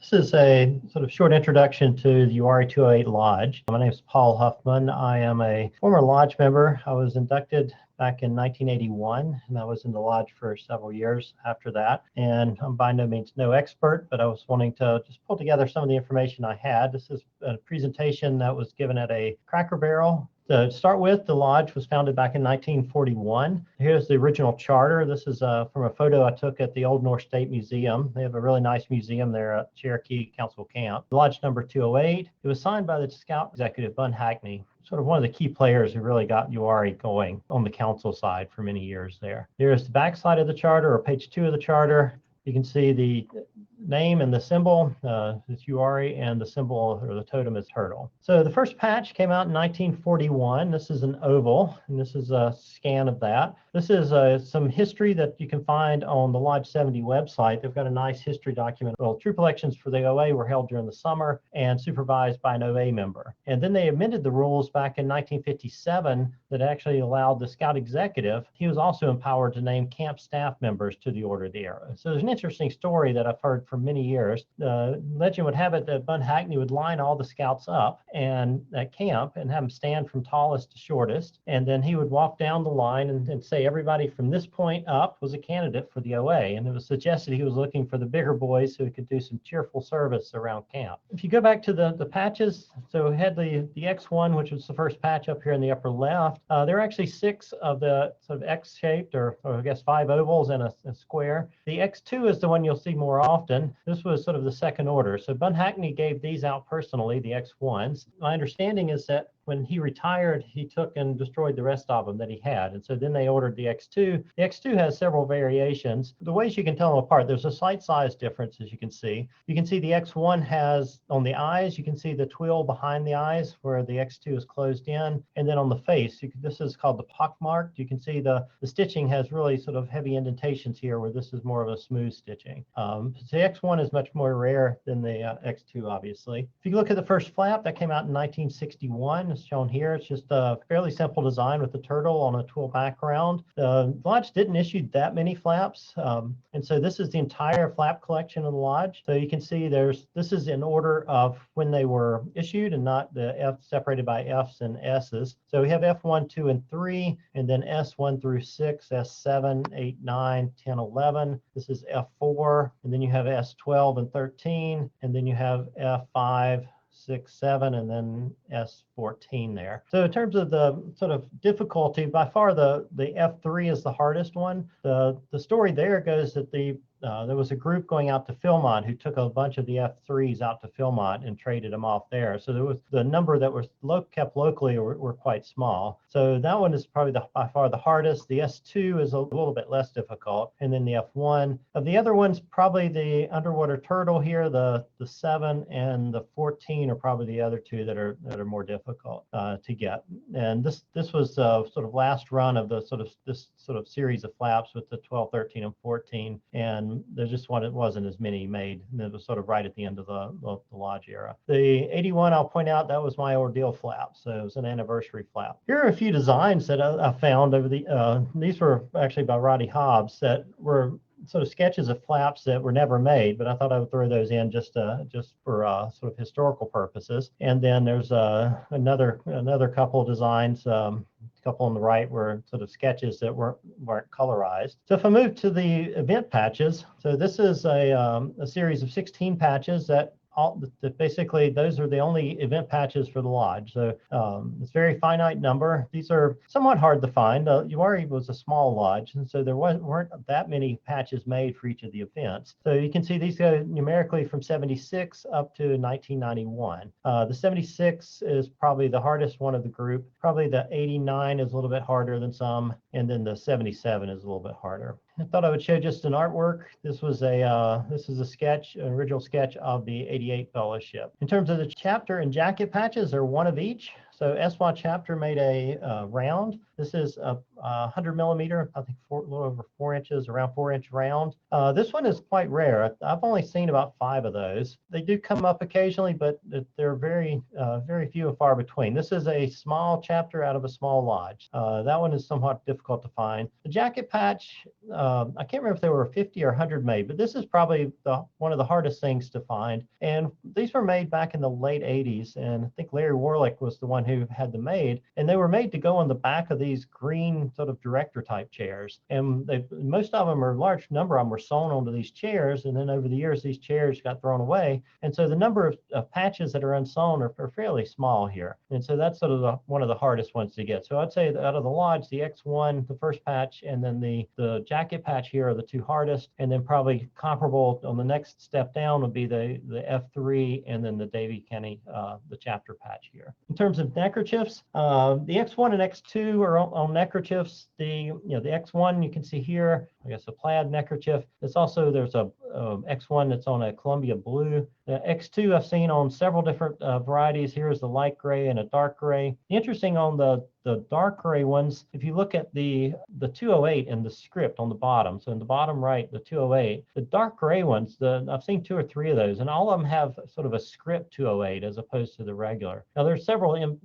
This is a sort of short introduction to the Uwharrie 208 Lodge. My name is Paul Huffman. I am a former lodge member. I was inducted back in 1981, and I was in the lodge for several years after that. And I'm by no means no expert, but I was wanting to just pull together some of the information I had. This is a presentation that was given at a Cracker Barrel. To start with, the lodge was founded back in 1941. Here's the original charter. This is from a photo I took at the Old North State Museum. They have a really nice museum there at Cherokee Council Camp. Lodge number 208. It was signed by the Scout executive, Bun Hackney, sort of one of the key players who really got Uwharrie going on the council side for many years there. Here's the back side of the charter, or page 2 of the charter. You can see the name and the symbol, it's Uwharrie, and the symbol or the totem is turtle. So the first patch came out in 1941. This is an oval, and this is a scan of that. This is some history that you can find on the Lodge 70 website. They've got a nice history document. Well, troop elections for the OA were held during the summer and supervised by an OA member. And then they amended the rules back in 1957 that actually allowed the Scout executive, he was also empowered to name camp staff members to the Order of the Arrow. So there's an interesting story that I've heard for many years. The legend would have it that Bun Hackney would line all the scouts up and at camp and have them stand from tallest to shortest. And then he would walk down the line and say everybody from this point up was a candidate for the OA. And it was suggested he was looking for the bigger boys who could do some cheerful service around camp. If you go back to the patches, so we had the X1, which was the first patch up here in the upper left. There are actually 6 of the sort of X-shaped, or I guess 5 ovals and a square. The X2 is the one you'll see more often. This was sort of the second order. So Bun Hackney gave these out personally, the X1s. My understanding is that when he retired, he took and destroyed the rest of them that he had. And so then they ordered the X2. The X2 has several variations. The ways you can tell them apart, there's a slight size difference, as you can see. You can see the X1 has, on the eyes, you can see the twill behind the eyes where the X2 is closed in. And then on the face, this is called the pockmarked. You can see the stitching has really sort of heavy indentations here, where this is more of a smooth stitching. So the X1 is much more rare than the X2, obviously. If you look at the first flap, that came out in 1961. It's shown here. It's just a fairly simple design with the turtle on a twill background. The Lodge didn't issue that many flaps, and so this is the entire flap collection of the Lodge. So you can see this is in order of when they were issued and not the F separated by F's and S's. So we have F1, 2, and 3, and then S1 through 6, S7, 8, 9, 10, 11. This is F4, and then you have S12 and 13, and then you have F5, 6, 7, and then S14 there. So in terms of the sort of difficulty, by far the F3 is the hardest one. The story there goes that there was a group going out to Philmont who took a bunch of the F3s out to Philmont and traded them off there. So there was the number that was kept locally were quite small. So that one is probably by far the hardest. The S2 is a little bit less difficult, and then the F1. Of the other ones, probably the underwater turtle here, the 7 and the 14 are probably the other 2 that are more difficult to get. And this was sort of last run of this sort of series of flaps with the 12, 13, and 14, and there just wasn't as many made. And it was sort of right at the end of the Lodge era. The 81, I'll point out, that was my ordeal flap, so it was an anniversary flap. Here are a few designs that I found over these were actually by Roddy Hobbs that were sort of sketches of flaps that were never made, but I thought I would throw those in just for sort of historical purposes. And then there's another couple of designs. A couple on the right were sort of sketches that weren't colorized. So if I move to the event patches, so this is a series of 16 patches that basically those are the only event patches for the Lodge. So it's a very finite number. These are somewhat hard to find. Uwharrie was a small lodge, and so there weren't that many patches made for each of the events. So you can see these go numerically from 76 up to 1991. The 76 is probably the hardest one of the group. Probably the 89 is a little bit harder than some, and then the 77 is a little bit harder. I thought I would show just an artwork. This is a sketch, an original sketch of the 88 Fellowship. In terms of the chapter and jacket patches, they're one of each. So SWA chapter made a round. This is a 100 millimeter, I think a little over 4 inches, around 4-inch round. This one is quite rare. I've only seen about 5 of those. They do come up occasionally, but they're very few and far between. This is a small chapter out of a small lodge. That one is somewhat difficult to find. The jacket patch, I can't remember if there were 50 or 100 made, but this is probably one of the hardest things to find. And these were made back in the late 80s, and I think Larry Warlick was the one who had them made. And they were made to go on the back of these green sort of director type chairs. And most of them, or a large number of them, were sewn onto these chairs. And then over the years, these chairs got thrown away. And so the number of patches that are unsewn are fairly small here. And so that's sort of one of the hardest ones to get. So I'd say that out of the Lodge, the X1, the first patch, and then the jacket patch here are the 2 hardest. And then probably comparable on the next step down would be the F3 and then the Davie County, the chapter patch here. In terms of neckerchiefs, the X1 and X2 are on neckerchiefs. The X1 you can see here, I guess a plaid neckerchief. There's a X1 that's on a Columbia blue. The X2 I've seen on several different varieties. Here is the light gray and a dark gray. Interesting on the dark gray ones, if you look at the 208 and the script on the bottom, so in the bottom right, the 208, the dark gray ones, I've seen 2 or 3 of those, and all of them have sort of a script 208 as opposed to the regular. Now there's several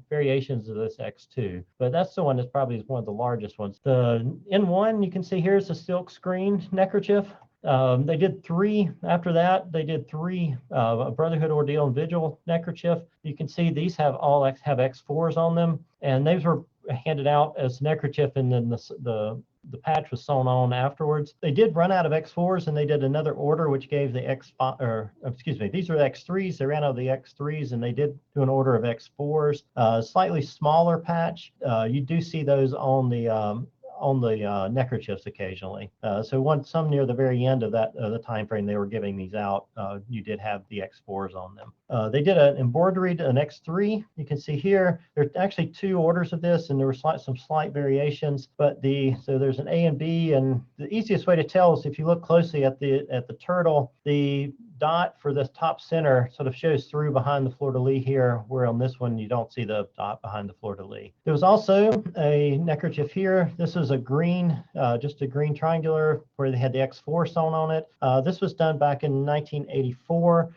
variations of this X2, but that's the one that's probably one of the largest ones. The N1 you can see here is a silk screen neckerchief. They did 3 after that. They did 3 Brotherhood Ordeal and Vigil neckerchief. You can see these have X4s on them, and those were handed out as neckerchief, and then the patch was sewn on afterwards. They did run out of X4s, and they did another order which gave the these are the X3s. They ran out of the X3s, and they did do an order of X4s. Slightly smaller patch. You do see those on the neckerchiefs occasionally. So some near the very end of the time frame they were giving these out, you did have the X4s on them. They did an embroidered an X3. You can see here there are actually 2 orders of this, and there were some slight variations. But so there's an A and B, and the easiest way to tell is if you look closely at the turtle, the dot for the top center sort of shows through behind the fleur-de-lis here, where on this one you don't see the dot behind the fleur-de-lis. There was also a neckerchief here. This is a green, just a green triangular where they had the X4 sewn on it. This was done back in 1984.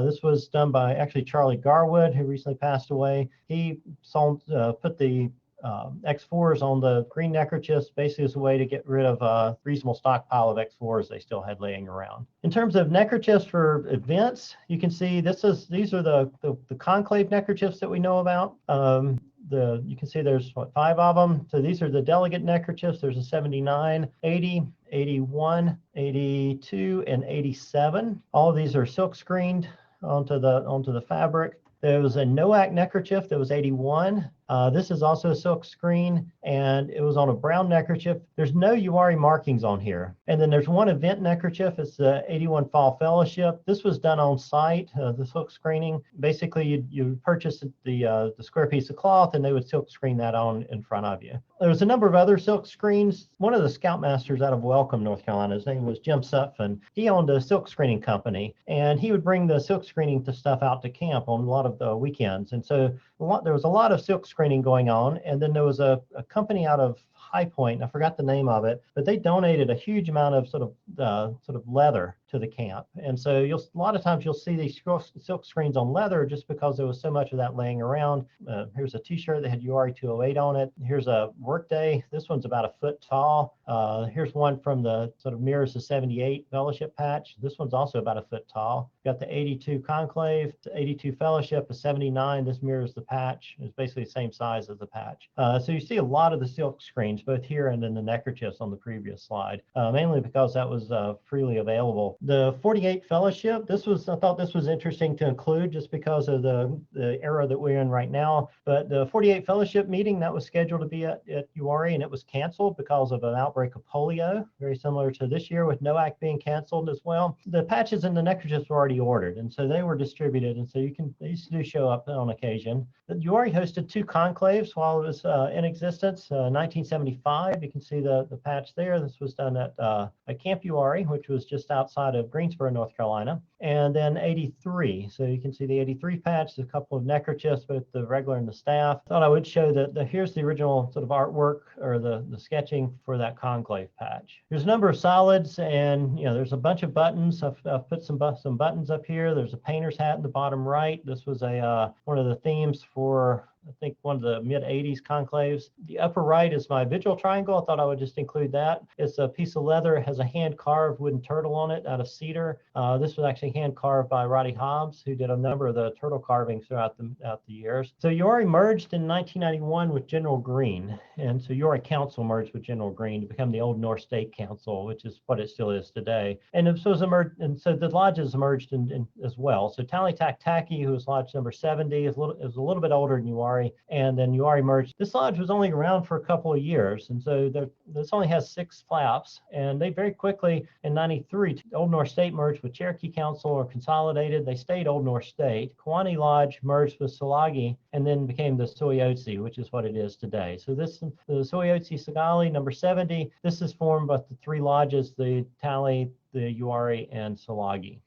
This was done by actually Charlie Garwood, who recently passed away. He put the X4s on the green neckerchiefs basically as a way to get rid of a reasonable stockpile of X4s they still had laying around. In terms of neckerchiefs for events, you can see these are the conclave neckerchiefs that we know about. You can see there's 5 of them. So these are the delegate neckerchiefs. There's a 79, 80, 81, 82, and 87. All of these are silk screened onto the fabric. There was a NOAC neckerchief that was 81. This is also a silk screen, and it was on a brown neckerchief. There's no Uwharrie markings on here. And then there's one event neckerchief. It's the 81 Fall Fellowship. This was done on site, the silk screening. Basically, you purchase the square piece of cloth, and they would silk screen that on in front of you. There was a number of other silk screens. One of the scoutmasters out of Welcome, North Carolina, his name was Jim Sutphin. He owned a silk screening company, and he would bring the silk screening stuff out to camp on a lot of the weekends. And so there was a lot of silk screening going on. And then there was a company out of High Point, I forgot the name of it, but they donated a huge amount of sort of leather to the camp. And so a lot of times you'll see these silk screens on leather just because there was so much of that laying around. Here's a t-shirt that had Uwharrie 208 on it. Here's a Workday. This one's about 1 foot tall. Here's one from the sort of mirrors the 78 Fellowship patch. This one's also about 1 foot tall. Got the 82 Conclave, the 82 Fellowship, the 79. This mirrors the patch. It's basically the same size as the patch. So you see a lot of the silk screens, both here and in the neckerchiefs on the previous slide, mainly because that was freely available. The 48 Fellowship, I thought this was interesting to include just because of the era that we're in right now. But the 48 Fellowship meeting that was scheduled to be at Uwharrie, and it was canceled because of an outbreak of polio, very similar to this year with NOAC being canceled as well. The patches and the neckerchiefs were already ordered, and so they were distributed, and so these do show up on occasion. The Uwharrie hosted 2 conclaves while it was in existence. 1975, you can see the patch there. This was done at Camp Uwharrie, which was just outside of Greensboro, North Carolina. and then 83. So you can see the 83 patch, a couple of neckerchiefs, both the regular and the staff. Thought I would show that here's the original sort of artwork or the sketching for that conclave patch. There's a number of solids, and there's a bunch of buttons. I've put some buttons up here. There's a painter's hat in the bottom right. This was one of the themes for, I think, one of the mid-'80s conclaves. The upper right is my visual triangle. I thought I would just include that. It's a piece of leather. It has a hand-carved wooden turtle on it out of cedar. This was actually hand-carved by Roddy Hobbs, who did a number of the turtle carvings throughout the years. So Uwharrie merged in 1991 with General Green, and so Uwharrie Council merged with General Green to become the Old North State Council, which is what it still is today. And so the lodges emerged in as well. So Tally Tack Tacky, who was lodge number 70, is a little bit older than Uwharrie, and then Uwharrie merged. This lodge was only around for a couple of years, and so this only has 6 flaps, and they very quickly in 93, Old North State merged with Cherokee Council or consolidated. They stayed Old North State. Kewanee Lodge merged with Tsogalii and then became the Tsoiotsi, which is what it is today. So the Tsoiotsi Tsogalii number 70, this is formed by the 3 lodges, the Tally, the Uwharrie, and Tsogalii.